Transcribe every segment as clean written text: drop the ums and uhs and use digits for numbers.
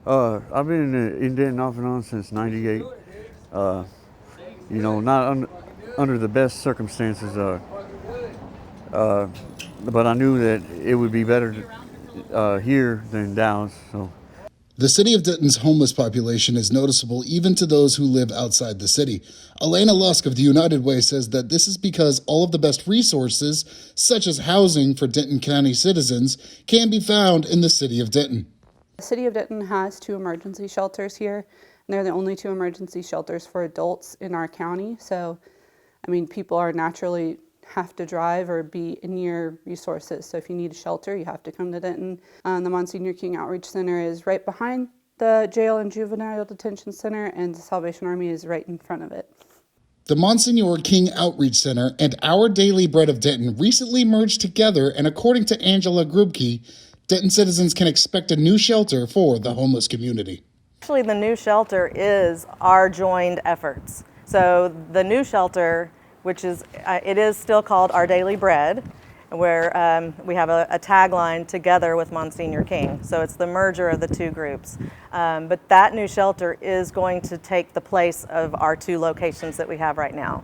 I've been in Denton off and on since '98. Not under the best circumstances, but I knew that it would be better here than Dallas. So. The city of Denton's homeless population is noticeable even to those who live outside the city. Elena Lusk of the United Way says that this is because all of the best resources, such as housing for Denton County citizens, can be found in the city of Denton. The city of Denton has 2 emergency shelters here, and they're the only 2 emergency shelters for adults in our county. So, people are naturally have to drive or be near resources. So if you need a shelter, you have to come to Denton. The Monsignor King Outreach Center is right behind the Jail and Juvenile Detention Center, and the Salvation Army is right in front of it. The Monsignor King Outreach Center and Our Daily Bread of Denton recently merged together, and according to Angela Grubke, Denton citizens can expect a new shelter for the homeless community. Actually, the new shelter is our joined efforts. So the new shelter, which is, it is still called Our Daily Bread, where we have a tagline together with Monsignor King. So it's the merger of the 2 groups. But that new shelter is going to take the place of our 2 locations that we have right now.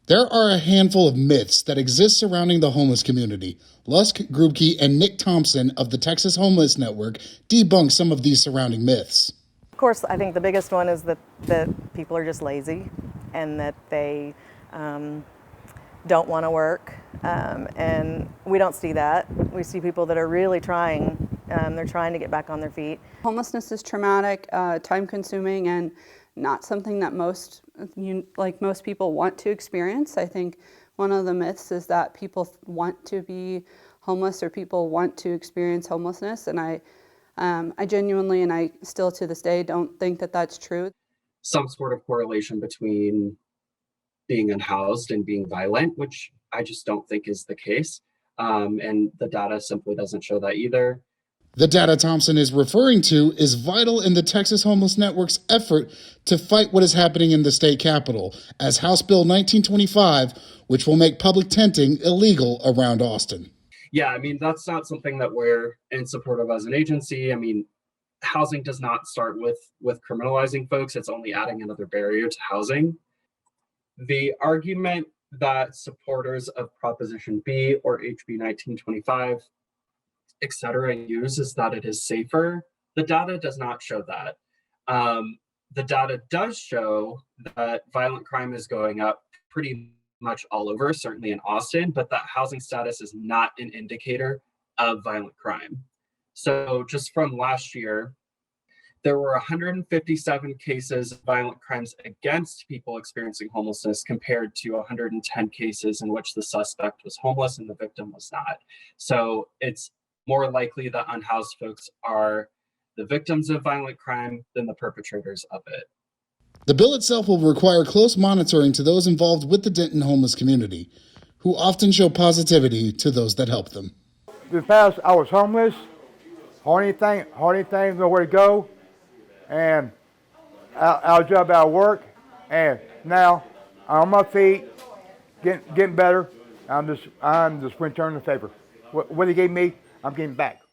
There are a handful of myths that exist surrounding the homeless community. Lusk, Grubke, and Nick Thompson of the Texas Homeless Network debunk some of these surrounding myths. Of course, I think the biggest one is that people are just lazy and that they don't want to work, and we don't see that. We see people that are really trying. They're trying to get back on their feet. Homelessness is traumatic, time-consuming, and not something that most people want to experience. I think one of the myths is that people want to be homeless or people want to experience homelessness, and I genuinely, and I still to this day, don't think that that's true. Some sort of correlation between being unhoused and being violent, which I just don't think is the case. And the data simply doesn't show that either. The data Thompson is referring to is vital in the Texas Homeless Network's effort to fight what is happening in the state capitol, as House Bill 1925, which will make public tenting illegal around Austin. Yeah, that's not something that we're in support of as an agency. Housing does not start with criminalizing folks. It's only adding another barrier to housing. The argument that supporters of Proposition B or HB 1925, etc., use is that it is safer. The data does not show that. The data does show that violent crime is going up pretty much all over, certainly in Austin, but that housing status is not an indicator of violent crime. So just from last year, there were 157 cases of violent crimes against people experiencing homelessness compared to 110 cases in which the suspect was homeless and the victim was not. So it's more likely that unhoused folks are the victims of violent crime than the perpetrators of it. The bill itself will require close monitoring to those involved with the Denton homeless community, who often show positivity to those that help them. In the past, I was homeless, hardly anything, nowhere to go, and out of job, out of work, and now I'm on my feet, getting better. I'm just returning the favor. What they gave me, I'm getting back.